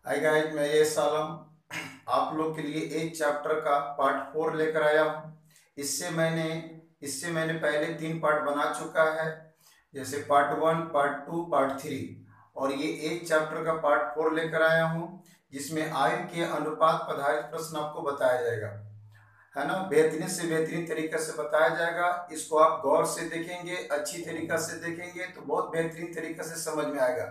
Hi guys, मैं ये सालम आप लोग के लिए एक चैप्टर का पार्ट 4 लेकर आया हूँ। इससे मैंने पहले 3 पार्ट बना चुका है, जैसे पार्ट 1, पार्ट 2, पार्ट 3। और ये एक चैप्टर का पार्ट 4 लेकर आया हूँ, जिसमें आयु के अनुपात पर आधारित प्रश्न आपको बताया जाएगा, है ना। बेहतरीन से बेहतरीन तरीके से बताया जाएगा। इसको आप गौर से देखेंगे, अच्छी तरीके से देखेंगे तो बहुत बेहतरीन तरीके से समझ में आएगा,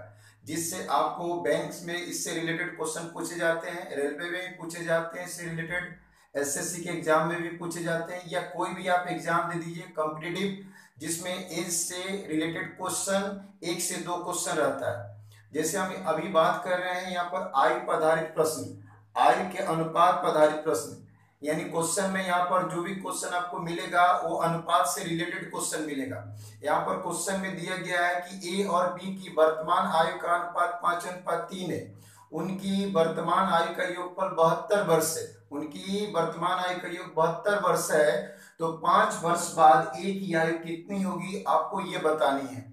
जिससे आपको बैंक्स में इससे रिलेटेड क्वेश्चन पूछे जाते हैं, रेलवे में भी पूछे जाते हैं इससे रिलेटेड, एसएससी के एग्जाम में भी पूछे जाते हैं, या कोई भी आप एग्जाम दे दीजिए कॉम्पिटिटिव, जिसमें एज से रिलेटेड क्वेश्चन 1 से 2 क्वेश्चन रहता है। जैसे हम अभी बात कर रहे हैं यहाँ पर आयु पर आधारित प्रश्न, आयु के अनुपात पर आधारित प्रश्न, यानी क्वेश्चन में यहाँ पर जो भी क्वेश्चन आपको मिलेगा वो अनुपात से रिलेटेड क्वेश्चन मिलेगा। यहाँ पर क्वेश्चन में दिया गया है कि ए और बी की वर्तमान आयु का अनुपात 5:3 है। उनकी वर्तमान आयु का योगफल 72 वर्ष है। उनकी वर्तमान आयु का योग 72 वर्ष है, तो 5 वर्ष बाद ए की आयु कितनी होगी आपको ये बतानी है।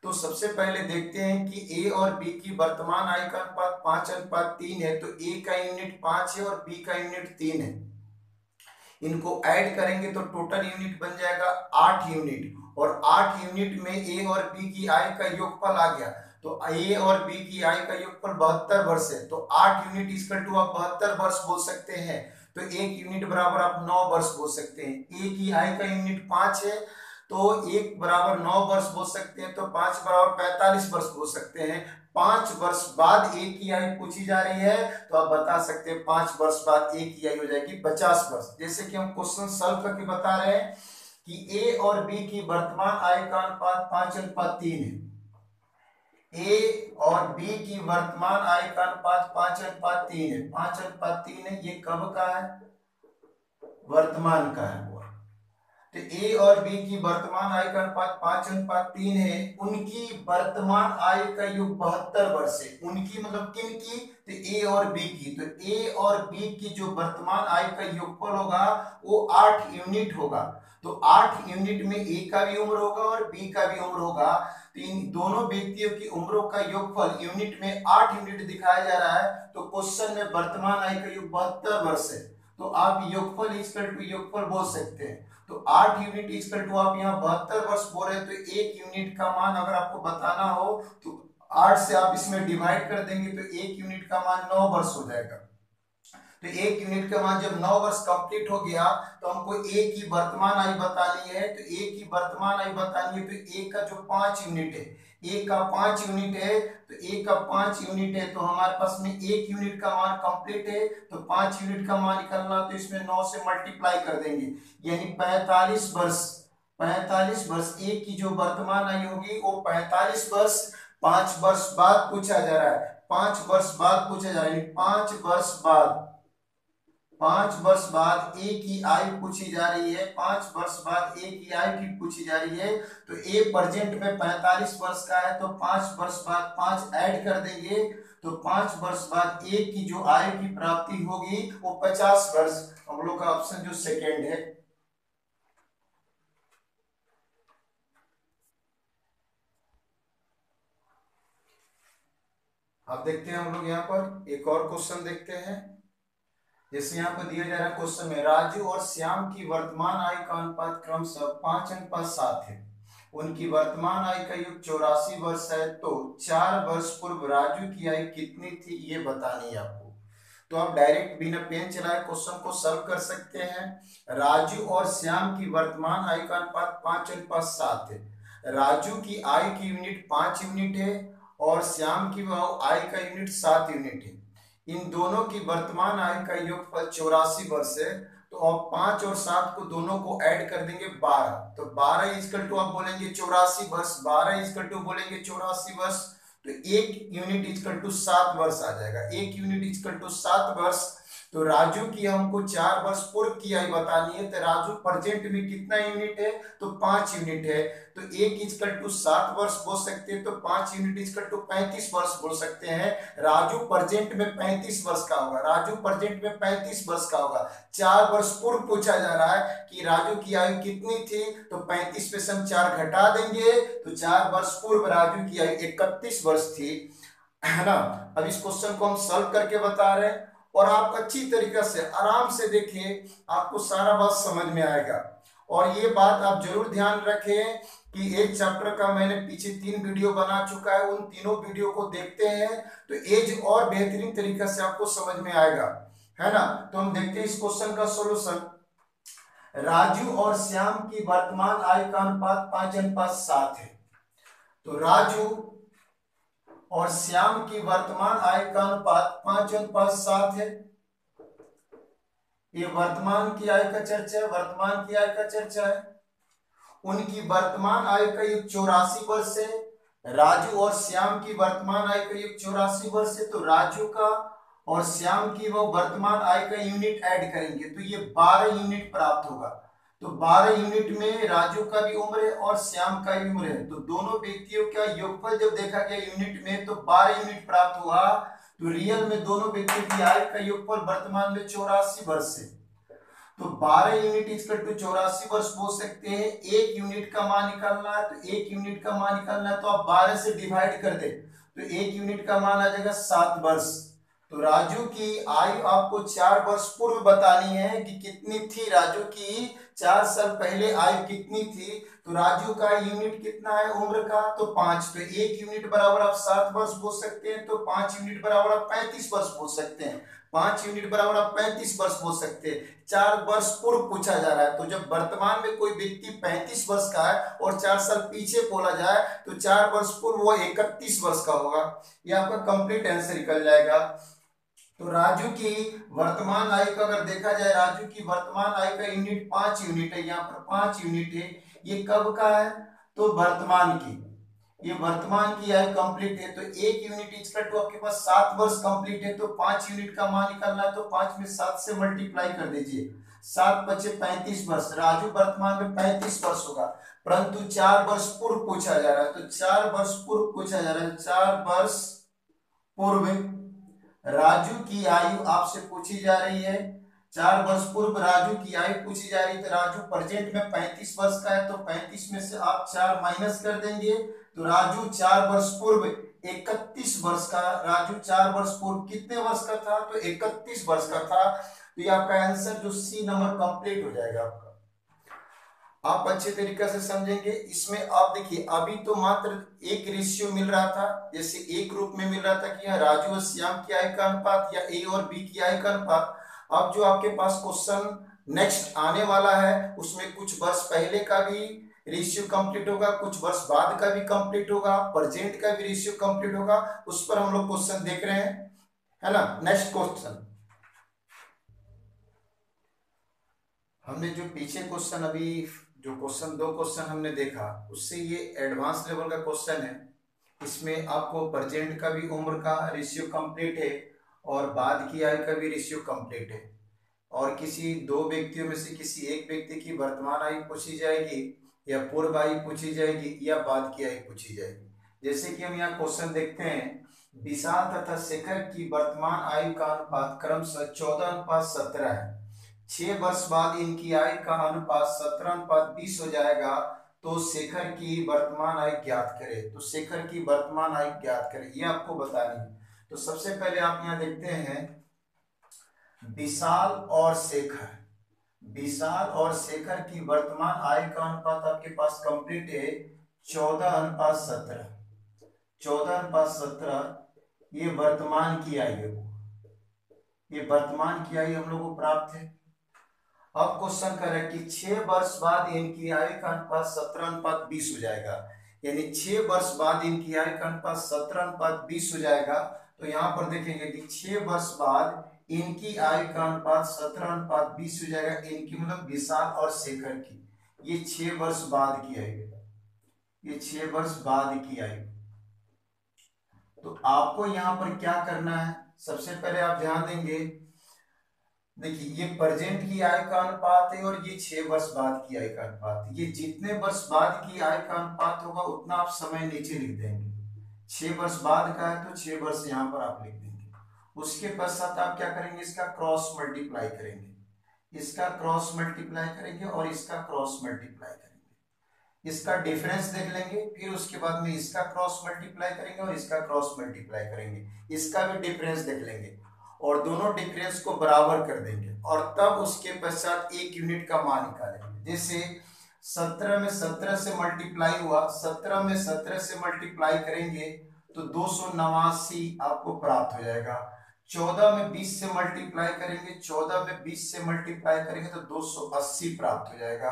तो सबसे पहले देखते हैं कि ए और बी की वर्तमान आयु का अनुपात 5:3 है, तो ए का यूनिट 5 है और बी का यूनिट 3 है। इनको ऐड करेंगे तो टोटल यूनिट बन जाएगा 8 यूनिट, और 8 यूनिट में ए और बी की आयु का योगफल आ गया, तो ए और बी की आयु का योगफल 72 वर्ष है, तो 8 यूनिट इक्वल टू आप 72 वर्ष बोल सकते हैं। तो 1 यूनिट बराबर आप 9 वर्ष बोल सकते हैं। ए की आयु का यूनिट 5 है, तो 1 बराबर 9 वर्ष बोल सकते हैं, तो 5 बराबर 45 वर्ष बोल सकते हैं। 5 वर्ष बाद ए की आयु पूछी जा रही है, तो आप बता सकते हैं 5 वर्ष बाद ए की आयु हो जाएगी 50 वर्ष। जैसे कि हम क्वेश्चन सॉल्व करके बता रहे हैं कि ए और बी की वर्तमान आयु का अनुपात 5:3 है। ए और बी की वर्तमान आयु का अनुपात 5:3 है। 5:3 है, ये कब का है? वर्तमान का है। तो ए और बी की वर्तमान आयु का अनुपात 5:3 है। उनकी वर्तमान आयु का योग 72 वर्ष है। उनकी मतलब किन की? तो ए और बी की। तो ए और बी की जो वर्तमान आयु का योगफल होगा वो 8 यूनिट होगा। तो 8 यूनिट में ए का भी उम्र होगा और बी का भी उम्र होगा, तो इन दोनों व्यक्तियों की उम्रों का योगफल यूनिट में 8 यूनिट दिखाया जा रहा है। तो क्वेश्चन में वर्तमान आयु का योग 72 वर्ष है, तो आप योगफल इक्वल टू योगफल बोल सकते हैं। तो 8 यूनिट इक्वल टू आप यहाँ 72 वर्ष बोल रहे हैं, तो 1 यूनिट का मान अगर आपको बताना हो तो 8 से आप इसमें डिवाइड कर देंगे, तो 1 यूनिट का मान 9 वर्ष हो जाएगा। तो 1 यूनिट का मान जब 9 वर्ष कंप्लीट हो गया, तो हमको ए की वर्तमान आयु बतानी है। तो ए की वर्तमान आयु बतानी है, तो ए का जो 5 यूनिट है, ए का 5 यूनिट है, तो ए का 5 यूनिट है, तो हमारे पास में 1 यूनिट का मान कंप्लीट है, तो 5 यूनिट का मान निकालना, तो इसमें 9 से मल्टीप्लाई कर देंगे, यानी 45 वर्ष। 45 वर्ष ए की जो वर्तमान आयु होगी वो 45 वर्ष 5 वर्ष बाद पूछा जा रहा है। 5 वर्ष बाद पूछा जा रहा है, 5 वर्ष बाद, 5 वर्ष बाद ए की आयु पूछी जा रही है। 5 वर्ष बाद ए की आयु की पूछी जा रही है, तो ए प्रेजेंट में 45 वर्ष का है, तो 5 वर्ष बाद 5 ऐड कर देंगे, तो 5 वर्ष बाद ए की जो आयु की प्राप्ति होगी वो 50 वर्ष। हम लोग का ऑप्शन जो सेकेंड है। अब देखते हैं हम लोग यहाँ पर एक और क्वेश्चन देखते हैं। जैसे यहाँ पर दिया जा रहा है क्वेश्चन में, राजू और श्याम की वर्तमान आयु का अनुपात क्रमशः 5:7 है। उनकी वर्तमान आयु का योग 84 वर्ष है, तो 4 वर्ष पूर्व राजू की आयु कितनी थी ये बतानी है आपको। तो आप डायरेक्ट बिना पेन चलाए क्वेश्चन को सॉल्व कर सकते हैं। राजू और श्याम की वर्तमान आयु का अनुपात 5:7 है। राजू की आयु की यूनिट 5 यूनिट है और श्याम की आयु का यूनिट 7 यूनिट है। इन दोनों की वर्तमान आयु का योगफल 84 वर्ष है, तो आप 5 और 7 को दोनों को ऐड कर देंगे 12, तो 12 इक्वल टू आप बोलेंगे 84 वर्ष, 12 इक्वल टू बोलेंगे 84 वर्ष, तो 1 यूनिट इक्वल टू 7 वर्ष आ जाएगा। 1 यूनिट इक्वल टू 7 वर्ष। तो राजू की हमको 4 वर्ष पूर्व की आयु बतानी है, तो राजू प्रेजेंट में कितना यूनिट है? तो 5 यूनिट है, तो 1 इक्वल टू 7 वर्ष बोल सकते हैं, तो 5 यूनिट इक्वल टू 35 वर्ष बोल सकते हैं। राजू प्रेजेंट में 35 वर्ष का होगा। राजू प्रेजेंट में 35 वर्ष का होगा। 4 वर्ष पूर्व पूछा जा रहा है कि राजू की आयु कितनी थी, तो 35 में से हम 4 घटा देंगे, तो 4 वर्ष पूर्व राजू की आयु 31 वर्ष थी। है ना। अब इस क्वेश्चन को हम सॉल्व करके बता रहे हैं और आप अच्छी तरीके से आराम से देखिए, आपको सारा बात समझ में आएगा। और ये बात आप जरूर ध्यान रखें कि एक चैप्टर का मैंने पीछे 3 वीडियो बना चुका है, उन तीनों वीडियो को देखते हैं तो एज और बेहतरीन तरीके से आपको समझ में आएगा, है ना। तो हम देखते हैं इस क्वेश्चन का सॉल्यूशन। राजू और श्याम की वर्तमान आय का अनुपात 5:7 है। तो राजू और श्याम की वर्तमान आय का अनुपात 5:7 है। ये वर्तमान की आय का चर्चा है, वर्तमान की आय का चर्चा है। उनकी वर्तमान आय का युग 84 वर्ष है। राजू और श्याम की वर्तमान आय का युग 84 वर्ष है। तो राजू का और श्याम की वो वर्तमान आय का यूनिट ऐड करेंगे तो ये 12 यूनिट प्राप्त होगा। तो 12 यूनिट में राजू का भी उम्र है और श्याम का भी उम्र है, तो दोनों व्यक्तियों का योगफल जब देखा गया यूनिट में तो 12 यूनिट प्राप्त हुआ। तो रियल में दोनों व्यक्तियों की आय का योगफल वर्तमान में 84 वर्ष है। तो 12 यूनिट इक्वल टू 84 वर्ष बोल सकते हैं। एक यूनिट का मान निकालना है, तो एक यूनिट का मान निकालना है तो आप 12 से डिवाइड कर दे तो एक यूनिट का मान आ जाएगा 7 वर्ष। तो राजू की आयु आपको 4 वर्ष पूर्व बतानी है कि कितनी थी। राजू की 4 साल पहले आयु कितनी थी। तो राजू का यूनिट कितना है उम्र का, तो 5। तो एक यूनिट बराबर आप 7 वर्ष बोल सकते हैं, तो 5 यूनिट बराबर आप 35 वर्ष बोल सकते हैं। 5 यूनिट बराबर आप 35 वर्ष बोल सकते हैं। 4 वर्ष पूर्व पूछा जा रहा है, तो जब वर्तमान में कोई व्यक्ति 35 वर्ष का है और 4 साल पीछे बोला जाए तो 4 वर्ष पूर्व वो 31 वर्ष का होगा। ये आपका कंप्लीट आंसर निकल जाएगा। तो राजू की वर्तमान आयु का अगर देखा जाए, राजू की वर्तमान आयु का यूनिट 5 यूनिट है, यहाँ पर 5 यूनिट है। ये कब का है, तो वर्तमान की, ये वर्तमान की आयु कंप्लीट है। तो एक यूनिट इक्वल टू आपके पास 7 वर्ष कंप्लीट है, तो 5 यूनिट का मान निकालना है तो 5 में 7 से मल्टीप्लाई कर दीजिए। 7 × 5 = 35 वर्ष। राजू वर्तमान में 35 वर्ष होगा, परंतु 4 वर्ष पूर्व पूछा जा रहा है, तो 4 वर्ष पूर्व पूछा जा रहा है। 4 वर्ष पूर्व राजू की आयु आपसे पूछी जा रही है। 4 वर्ष पूर्व राजू की आयु पूछी जा रही है। तो राजू प्रेजेंट में 35 वर्ष का है, तो 35 में से आप 4 माइनस कर देंगे तो राजू 4 वर्ष पूर्व 31 वर्ष का। राजू 4 वर्ष पूर्व कितने वर्ष का था, तो 31 वर्ष का था। तो ये आपका आंसर जो सी नंबर कंप्लीट हो जाएगा आपका। आप अच्छे तरीके से समझेंगे। इसमें आप देखिए अभी तो मात्र एक रेशियो मिल रहा था, जैसे एक रूप में मिल रहा था कि राजू और श्याम की आय का अनुपात या ए और बी की आय का अनुपात। अब जो आपके पास क्वेश्चन नेक्स्ट आने वाला है उसमें कुछ वर्ष पहले का भी रेशियो कंप्लीट होगा, कुछ वर्ष बाद का भी कंप्लीट होगा, प्रेजेंट का भी रेशियो कंप्लीट होगा। उस पर हम लोग क्वेश्चन देख रहे हैं, है ना। नेक्स्ट क्वेश्चन, हमने जो पीछे क्वेश्चन अभी जो क्वेश्चन 2 क्वेश्चन हमने देखा उससे ये एडवांस लेवल का क्वेश्चन है। इसमें आपको प्रेजेंट का भी उम्र का रेशियो कंप्लीट है और बाद की आयु का भी रेशियो कंप्लीट है, और किसी 2 व्यक्तियों में से किसी एक व्यक्ति की वर्तमान आयु पूछी जाएगी या पूर्व आयु पूछी जाएगी या बाद की आयु पूछी जाएगी। जैसे कि हम यहाँ क्वेश्चन देखते हैं, विशाल तथा शेखर की वर्तमान आयु का अनुपात क्रमशः 14:17 है। 6 वर्ष बाद इनकी आयु का अनुपात 17:20 हो जाएगा। तो शेखर की वर्तमान आयु ज्ञात करें। तो शेखर की वर्तमान आयु ज्ञात करें, ये आपको बतानी है। तो सबसे पहले आप यहाँ देखते हैं विशाल और शेखर, विशाल और शेखर की वर्तमान आयु का अनुपात आपके पास कंप्लीट है 14:17। 14:17 ये वर्तमान की आयु, ये वर्तमान की आयु हम लोग को प्राप्त है। अब क्वेश्चन कर रहे हैं कि 6 वर्ष बाद इनकी आयु का अनुपात 17:20 हो जाएगा, यानी 6 वर्ष बाद इनकी आयु का अनुपात 17:20 हो जाएगा। तो यहाँ पर देखेंगे कि 6 वर्ष बाद इनकी आयु का अनुपात 17:20 हो जाएगा। इनकी मतलब विशाल और शेखर की, ये 6 वर्ष बाद की आयु, ये 6 वर्ष बाद की आयु। तो आपको यहाँ पर क्या करना है, सबसे पहले आप ध्यान देंगे, देखिए ये प्रेजेंट की आय का अनुपात है और ये 6 वर्ष बाद की आय का अनुपात है। ये जितने वर्ष बाद की आय का अनुपात होगा उतना आप समय नीचे लिख देंगे। 6 वर्ष बाद का है तो 6 वर्ष यहाँ पर आप लिख देंगे। उसके पश्चात आप क्या करेंगे, इसका क्रॉस मल्टीप्लाई करेंगे, इसका क्रॉस मल्टीप्लाई करेंगे और इसका क्रॉस मल्टीप्लाई करेंगे। इसका डिफरेंस देख लेंगे, फिर उसके बाद में इसका क्रॉस मल्टीप्लाई करेंगे और इसका क्रॉस मल्टीप्लाई करेंगे, इसका भी डिफरेंस देख लेंगे और दोनों डिफरेंस को बराबर कर देंगे और तब उसके पश्चात एक यूनिट का मान निकालेंगे। जैसे 17 में 17 से मल्टीप्लाई हुआ, 17 में 17 से मल्टीप्लाई करेंगे तो 289 आपको प्राप्त हो जाएगा। 14 में 20 से मल्टीप्लाई करेंगे, 14 में 20 से मल्टीप्लाई करेंगे तो 280 प्राप्त हो जाएगा।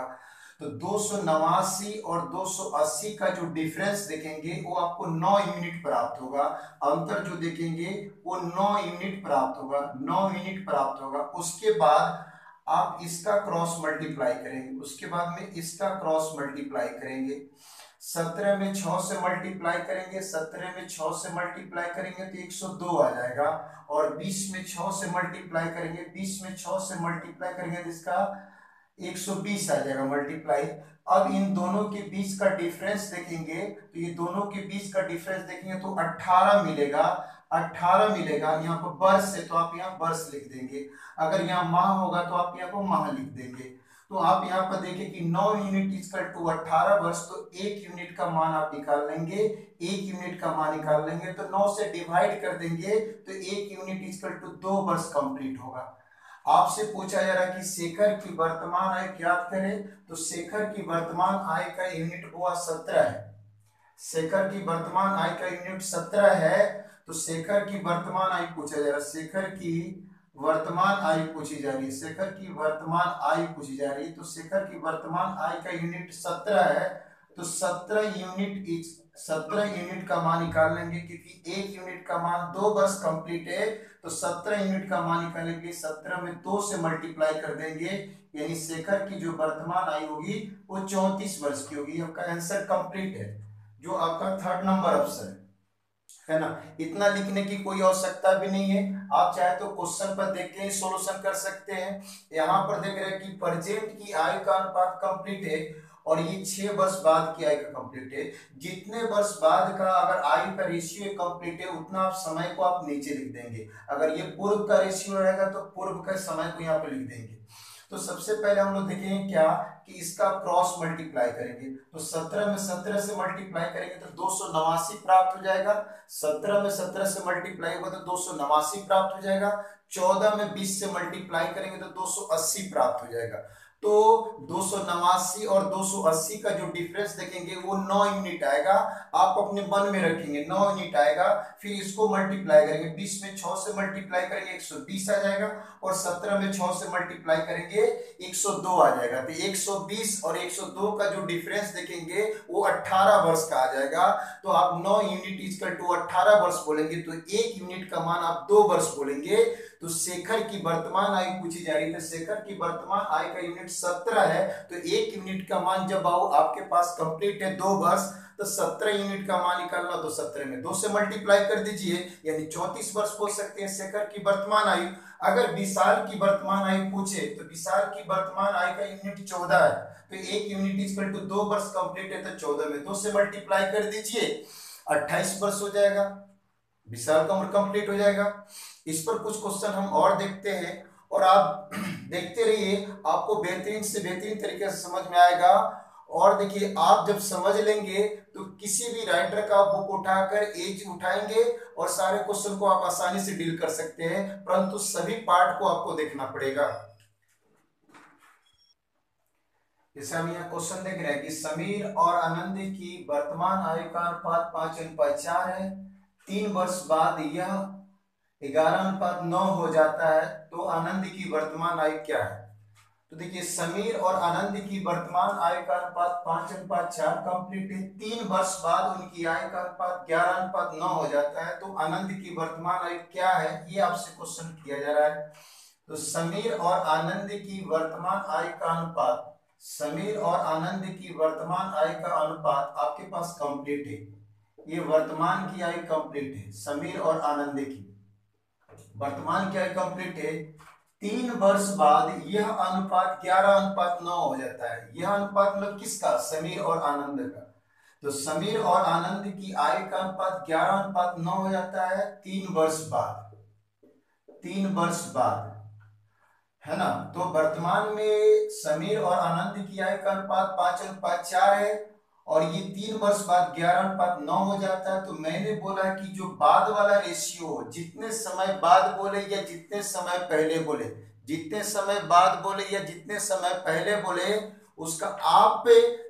तो 289 और 280 का जो डिफरेंस देखेंगे वो आपको 9 यूनिट प्राप्त होगा। अंतर जो देखेंगे वो 9 यूनिट प्राप्त होगा, 9 यूनिट प्राप्त होगा। उसके बाद आप इसका क्रॉस मल्टीप्लाई करेंगे, उसके बाद में इसका क्रॉस मल्टीप्लाई करेंगे। 17 में 6 से मल्टीप्लाई करेंगे, 17 में 6 से मल्टीप्लाई करेंगे तो 102 आ जाएगा और 20 में 6 से मल्टीप्लाई करेंगे, 20 में 6 से मल्टीप्लाई करेंगे तो इसका 120 आ जाएगा मल्टीप्लाई। अब इन दोनों के बीच का डिफरेंस देखेंगे तो ये दोनों के बीच का डिफरेंस देखेंगे तो 18 मिलेगा, 18 मिलेगा। यहाँ पर वर्ष है तो आप यहाँ वर्ष लिख देंगे, अगर यहाँ माह होगा तो आप यहाँ पर माह लिख देंगे। तो आप यहाँ पर देखिए कि 9 यूनिट इक्वल टू 18 वर्ष, तो एक यूनिट का मान आप निकाल लेंगे, एक यूनिट का मान निकाल लेंगे तो 9 से डिवाइड कर देंगे तो एक यूनिट इक्वल टू 2 वर्ष कंप्लीट होगा। आपसे पूछा जा रहा है कि शेखर की वर्तमान आय ज्ञात करें, तो शेखर की वर्तमान आय का यूनिट हुआ 17 है। शेखर की वर्तमान आय का यूनिट 17 है, तो शेखर की वर्तमान आय पूछा जा रहा है, शेखर की वर्तमान आय पूछी जा रही है, शेखर की वर्तमान आय पूछी जा रही है। तो शेखर की वर्तमान आय का यूनिट 17 है, तो 17 यूनिट का मान निकाल लेंगे क्योंकि एक यूनिट का मान 2 वर्ष कंप्लीट है। तो 17 यूनिट का मान निकालने के लिए 17 में 2 से मल्टीप्लाई कर देंगे, यानी शेखर की जो वर्तमान आयु होगी वो 34 वर्ष की होगी। आपका आंसर कंप्लीट है, जो आपका 3rd नंबर ऑप्शन है ना। इतना लिखने की कोई आवश्यकता भी नहीं है, आप चाहे तो क्वेश्चन पर देख के ही सोल्यूशन कर सकते हैं। यहाँ पर देख रहे हैं कि प्रेजेंट की आयु का अनुपात कंप्लीट है और ये 6 वर्ष बाद की आयु का कंप्लीट है। जितने वर्ष बाद का अगर आयु का रेशियो कंप्लीट है उतना आप समय को आप नीचे लिख देंगे, अगर ये पूर्व का रेशियो रहेगा तो पूर्व का समय को यहाँ पे लिख देंगे। तो सबसे पहले हम लोग देखेंगे क्या कि इसका क्रॉस मल्टीप्लाई करेंगे, तो 17 में 17 से मल्टीप्लाई करेंगे तो 289 प्राप्त हो जाएगा। 17 में 17 से मल्टीप्लाई होगा तो 289 प्राप्त हो जाएगा। 14 में 20 से मल्टीप्लाई करेंगे तो 280 प्राप्त हो जाएगा। तो 289 और 280 का जो डिफरेंस देखेंगे वो 9 यूनिट आएगा। आप अपने मन में रखेंगे 9 यूनिट आएगा, फिर इसको मल्टीप्लाई करेंगे, 20 में 6 से मल्टीप्लाई करेंगे 120 आ जाएगा और 17 में 6 से मल्टीप्लाई करेंगे 102 आ जाएगा। तो 120 और 102 का जो डिफरेंस देखेंगे वो 18 वर्ष का आ जाएगा। तो आप 9 यूनिट इक्वल टू 18 वर्ष बोलेंगे तो एक यूनिट का मान आप 2 वर्ष बोलेंगे। तो शेखर की वर्तमान आयु पूछी जा रही है, शेखर की वर्तमान आय का यूनिट 17 है, तो एक यूनिट का मान जब आपके पास कंप्लीट है 2 वर्ष, तो 17 यूनिट का मान निकालना, तो 17 में 2 से मल्टीप्लाई कर दीजिए, यानी 34 वर्ष बोल सकते हैं शेखर की वर्तमान आयु। अगर विशाल की वर्तमान आयु पूछे तो विशाल की वर्तमान आयु का यूनिट 14 है, तो एक यूनिट इक्वल टू 2 वर्ष कंप्लीट है, तो 14 में 2 से मल्टीप्लाई कर दीजिए, 28 वर्ष हो जाएगा, विशाल का उम्र कंप्लीट हो जाएगा। इस पर कुछ क्वेश्चन हम और देखते हैं और आप देखते रहिए, आपको बेहतरीन से बेहतरीन तरीके से समझ में आएगा। और देखिए, आप जब समझ लेंगे तो किसी भी राइटर का बुक उठाकर एज उठाएंगे और सारे क्वेश्चन को आप आसानी से डील कर सकते हैं, परंतु सभी पार्ट को आपको देखना पड़ेगा। जैसे हम यहाँ क्वेश्चन देख रहे हैं कि समीर और आनंद की वर्तमान आयु का अनुपात 5:4 है, 3 वर्ष बाद यह 11:9 हो जाता है, तो आनंद की वर्तमान आयु क्या है। तो देखिए, समीर और आनंद की वर्तमान आयु का अनुपात 5:4 कंप्लीट है, 3 वर्ष बाद उनकी आयु का अनुपात 11:9 हो जाता है, तो आनंद की वर्तमान आयु क्या है, ये आपसे क्वेश्चन किया जा रहा है। तो समीर और आनंद की वर्तमान आयु का अनुपात, समीर और आनंद की वर्तमान आयु का अनुपात आपके पास कंप्लीट है, ये वर्तमान की आयु कंप्लीट है, समीर और आनंद की वर्तमान की आयु कंप्लीट है। 3 वर्ष बाद यह अनुपात 11:9 हो जाता है। यह अनुपात मतलब किसका, समीर और आनंद का। तो समीर और आनंद की आयु का अनुपात 11:9 हो जाता है 3 वर्ष बाद, 3 वर्ष बाद, है ना। तो वर्तमान में समीर और आनंद की आयु का अनुपात 5:4 है और ये 3 वर्ष बाद 11:9 हो जाता है। तो मैंने बोला कि जो बाद वाला रेशियो, जितने समय बाद बोले या जितने समय पहले बोले, जितने समय बाद बोले या जितने समय पहले बोले, उसका आप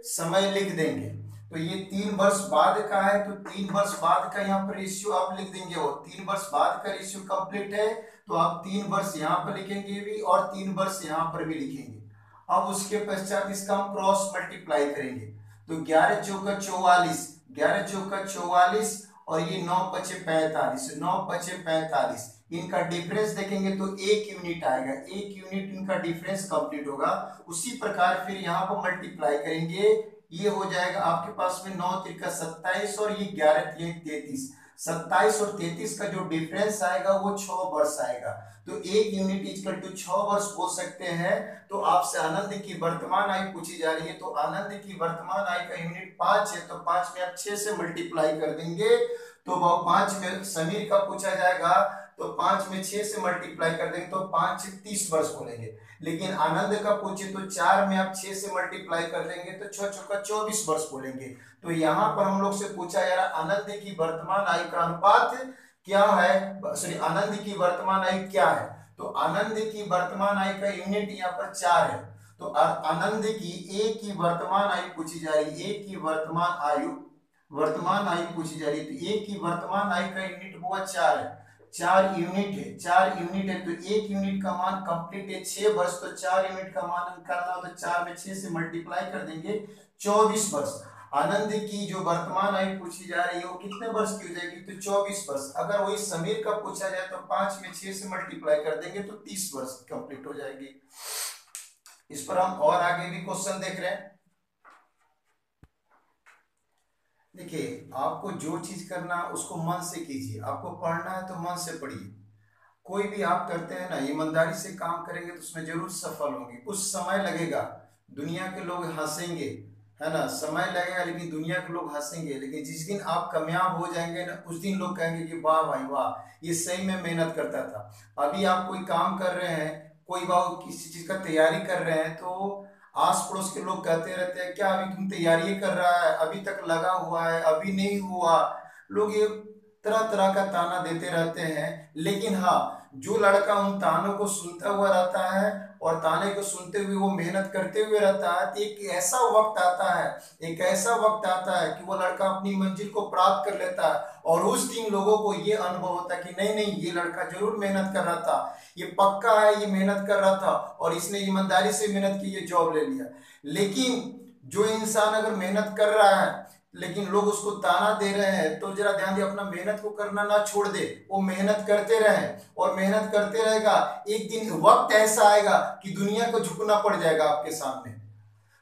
समय लिख देंगे। तो ये 3 वर्ष बाद का है, तो 3 वर्ष बाद का यहाँ पर रेशियो आप लिख देंगे, और 3 वर्ष बाद का रेशियो कंप्लीट है तो आप 3 वर्ष यहाँ पर लिखेंगे भी और 3 वर्ष यहाँ पर भी लिखेंगे। अब उसके पश्चात इसका हम क्रॉस मल्टीप्लाई करेंगे, तो 11 चौका 44, 11 चौका 44 और ये 9 पचे 45, 9 पचे 45, इनका डिफरेंस देखेंगे तो 1 यूनिट आएगा, 1 यूनिट इनका डिफरेंस कंप्लीट होगा। उसी प्रकार फिर यहाँ पर मल्टीप्लाई करेंगे, ये हो जाएगा आपके पास में 9 त्रिका 27 और ये 11 तिया 33, 27 और 33 का जो डिफरेंस आएगा वो 6 वर्ष आएगा। तो 1 यूनिट इक्वल टू 6 वर्ष बोल सकते हैं। तो आपसे आनंद की वर्तमान आयु पूछी जा रही है, तो आनंद की वर्तमान आयु का यूनिट 5 है, तो 5 में आप 6 से मल्टीप्लाई कर देंगे तो वो 5 में समीर का पूछा जाएगा, तो 5 में 6 से मल्टीप्लाई कर देंगे तो 5 से 30 वर्ष बोलेंगे। लेकिन आनंद का पूछे तो 4 में आप 6 से मल्टीप्लाई कर देंगे तो 6 चौका 24 वर्ष बोलेंगे। तो यहाँ पर हम लोग से पूछा जा रहा आनंद की वर्तमान आयु का अनुपात क्या है, सॉरी आनंद की वर्तमान आयु क्या है। तो आनंद की वर्तमान आयु का यूनिट यहाँ पर 4 है। तो आनंद की ए की वर्तमान आयु पूछी जा रही है, ए की वर्तमान आयु पूछी जा रही है। तो ए की वर्तमान आयु का यूनिट वो 4 है, 4 यूनिट है, 4 यूनिट है। तो 1 यूनिट का मान कंप्लीट है 6 वर्ष, तो 4 यूनिट का मान निकालना हो तो 4 में 6 से मल्टीप्लाई कर देंगे 24 वर्ष। आनंद की जो वर्तमान आयु पूछी जा रही है वो कितने वर्ष की हो जाएगी, तो 24 वर्ष। अगर वही समीर का पूछा जाए तो 5 में 6 से मल्टीप्लाई कर देंगे तो 30 वर्ष कंप्लीट हो जाएगी। इस पर हम और आगे भी क्वेश्चन देख रहे हैं। देखिए, आपको जो चीज करना उसको मन से कीजिए, आपको पढ़ना है तो मन से पढ़िए। कोई भी आप करते हैं ना, ईमानदारी से काम करेंगे तो उसमें जरूर सफल होंगे। कुछ समय लगेगा, दुनिया के लोग हंसेंगे, है ना, समय लगेगा लेकिन दुनिया के लोग हंसेंगे, लेकिन जिस दिन आप कामयाब हो जाएंगे ना, उस दिन लोग कहेंगे कि वाह भाई वाह, ये सही में मेहनत करता था। अभी आप कोई काम कर रहे हैं, कोई बात किसी चीज का तैयारी कर रहे हैं, तो आस पड़ोस के लोग कहते रहते हैं क्या अभी तुम तैयारी कर रहा है, अभी तक लगा हुआ है, अभी नहीं हुआ। लोग ये तरह तरह का ताना देते रहते हैं। लेकिन हाँ, जो लड़का उन तानों को सुनता हुआ रहता है और ताने को सुनते हुए वो मेहनत करते हुए रहता है, तो एक ऐसा वक्त आता है, एक ऐसा वक्त आता है कि वो लड़का अपनी मंजिल को प्राप्त कर लेता है। और उस दिन लोगों को ये अनुभव होता है कि नहीं नहीं, ये लड़का जरूर मेहनत कर रहा था, ये पक्का है, ये मेहनत कर रहा था और इसने ईमानदारी से मेहनत की, ये जॉब ले लिया। लेकिन जो इंसान अगर मेहनत कर रहा है लेकिन लोग उसको ताना दे रहे हैं, तो जरा ध्यान दे, अपना मेहनत को करना ना छोड़ दे, वो मेहनत करते रहे और मेहनत करते रहेगा। एक दिन वक्त ऐसा आएगा कि दुनिया को झुकना पड़ जाएगा, आपके सामने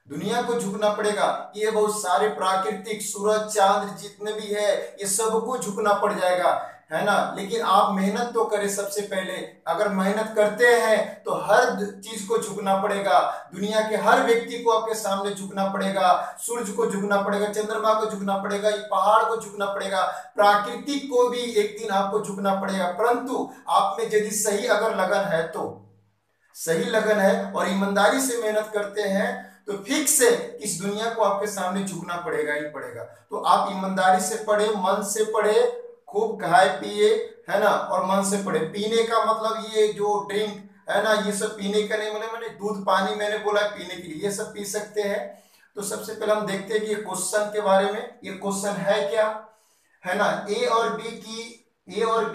दुनिया को झुकना पड़ेगा। ये बहुत सारे प्राकृतिक सूरज चांद जितने भी है ये सबको झुकना पड़ जाएगा, है ना। लेकिन आप मेहनत तो करें सबसे पहले। अगर मेहनत करते हैं तो हर चीज को झुकना पड़ेगा, दुनिया के हर व्यक्ति को आपके सामने झुकना पड़ेगा, सूरज को झुकना पड़ेगा, चंद्रमा को झुकना पड़ेगा, ये पहाड़ को झुकना पड़ेगा, प्राकृतिक को भी एक दिन आपको झुकना पड़ेगा। परंतु आप में यदि सही अगर लगन है, तो सही लगन है और ईमानदारी से मेहनत करते हैं, तो फिक्स है इस दुनिया को आपके सामने झुकना पड़ेगा ही पड़ेगा। तो आप ईमानदारी से पढ़े, मन से पढ़े, खूब खाए पिए, है ना, और मन से पढ़े। पीने का मतलब ये जो ड्रिंक है ना, ये सब पीने का नहीं, मैंने दूध पानी मैंने बोला पीने के लिए, ये सब पी सकते हैं। तो सबसे पहले हम देखते हैं कि ये क्वेश्चन के बारे में, ये क्वेश्चन है क्या, है ना। ए और बी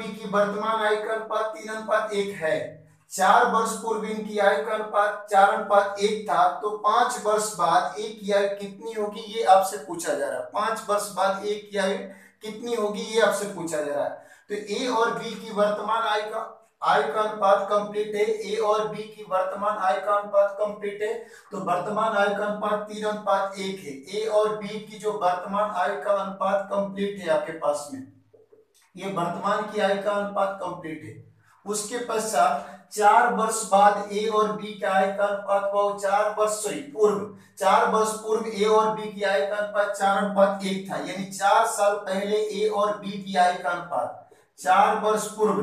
की वर्तमान आयु का अनुपात 3:1 है। 4 वर्ष पूर्व इनकी आयु का अनुपात 4:1 था, तो 5 वर्ष बाद एक की आयु कितनी होगी ये आपसे पूछा जा रहा है। 5 वर्ष बाद एक की आयु कितनी होगी ये आपसे पूछा जा रहा है। तो ए और बी की वर्तमान आयु का अनुपात कंप्लीट है, ए और बी की वर्तमान आयु का अनुपात कंप्लीट है। तो वर्तमान आयु का अनुपात 3:1 है। ए और बी की जो वर्तमान आयु का अनुपात कंप्लीट है आपके पास में, ये वर्तमान की आयु का अनुपात कंप्लीट है। उसके पश्चात 4 वर्ष बाद ए और बी की आयु का अनुपात हुआ 4 वर्ष पूर्व ए और बी की आयु का अनुपात 4:1 था। यानी 4 साल पहले ए और बी की आयु का अनुपात, 4 वर्ष पूर्व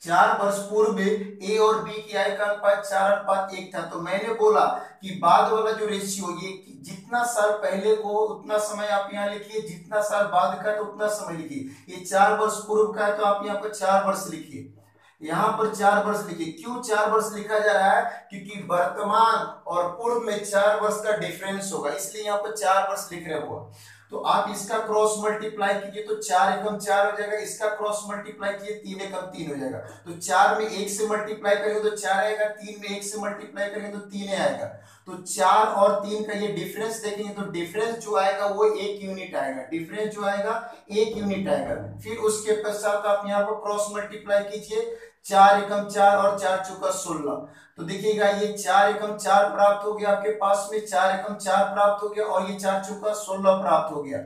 4 वर्ष पूर्व में ए और बी की आय का अनुपात 4:1 था। तो मैंने बोला कि बाद वाला जो रेशियो, ये जितना साल पहले को उतना समय आप यहाँ लिखिए, जितना साल बाद का तो उतना समय लिखिए। ये 4 वर्ष पूर्व का है तो आप यहाँ पर 4 वर्ष लिखिए, यहाँ पर 4 वर्ष लिखिए। क्यों 4 वर्ष लिखा जा रहा है? क्योंकि वर्तमान और पूर्व में 4 वर्ष का डिफरेंस होगा, इसलिए यहाँ पर 4 वर्ष लिख रहे हो। तो आप इसका क्रॉस मल्टीप्लाई कीजिए तो 4 एकम 4 हो जाएगा, इसका क्रॉस मल्टीप्लाई कीजिए 3 एकम 3 हो जाएगा। तो 4 में 1 से मल्टीप्लाई करेंगे तो 4 आएगा, 3 में 1 से मल्टीप्लाई करेंगे तो 3 आएगा। तो 4 और 3 का ये डिफरेंस देखेंगे तो डिफरेंस जो आएगा वो 1 यूनिट आएगा, डिफरेंस जो आएगा 1 यूनिट आएगा। फिर उसके पश्चात आप यहाँ पर क्रॉस मल्टीप्लाई कीजिए, 4 एकम 4 और 4 चौका 16। तो देखिएगा ये 4 एकम 4 प्राप्त हो गया आपके पास में, 4 एकम 4 प्राप्त हो गया और ये 4 चौका 16 प्राप्त हो गया।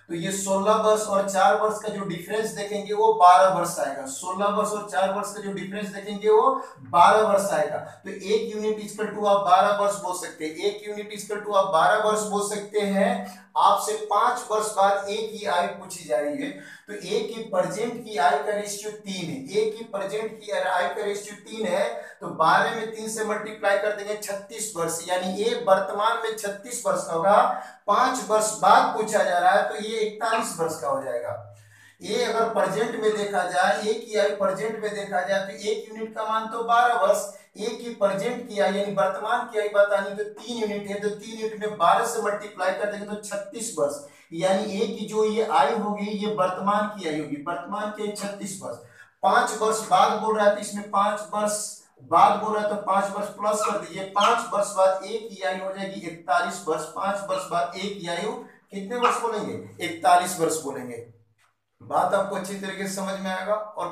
तो ये 16 वर्ष और 4 वर्ष का जो डिफरेंस देखेंगे वो 12 वर्ष आएगा। 16 वर्ष और 4 वर्ष का जो डिफरेंस देखेंगे वो 12 वर्ष आएगा। तो 1 यूनिट इक्वल टू आप 12 वर्ष बोल सकते हैं, 1 यूनिट इक्वल टू आप 12 वर्ष बोल सकते हैं। आपसे 5 वर्ष बाद ए की आयु पूछी जा रही है, तो ए की प्रेजेंट की आयु का रेशियो 3 है, ए की प्रेजेंट की आयु का रेशियो 3 है। तो 12 में 3 से मल्टीप्लाई कर देंगे 36 वर्ष, यानी ए वर्तमान में 36 वर्ष का होगा। 5 वर्ष बाद पूछा जा रहा है तो ये 41 वर्ष का हो जाएगा। ए अगर प्रेजेंट में देखा जाए, ए की आयु प्रेजेंट में देखा जाए तो 1 यूनिट का मान तो 12 वर्ष, ए की प्रेजेंट की आयु यानी वर्तमान की आयु बतानी तो 3 यूनिट है, तो 3 यूनिट में 12 से मल्टीप्लाई कर देंगे तो 36 वर्ष, यानी ए की जो ये आयु होगी ये वर्तमान की आयु होगी, वर्तमान की 36 वर्ष। 5 वर्ष बाद बोल रहा है तो इसमें 5 वर्ष बाद बोल रहा है तो 5 वर्ष प्लस कर दीजिए। 5 वर्ष बाद ए की आयु हो जाएगी 41 वर्ष। 5 वर्ष बाद ए की आयु कितने वर्ष बोलेंगे? 41 वर्ष बोलेंगे। बात आपको अच्छी तरीके से समझ में आएगा। और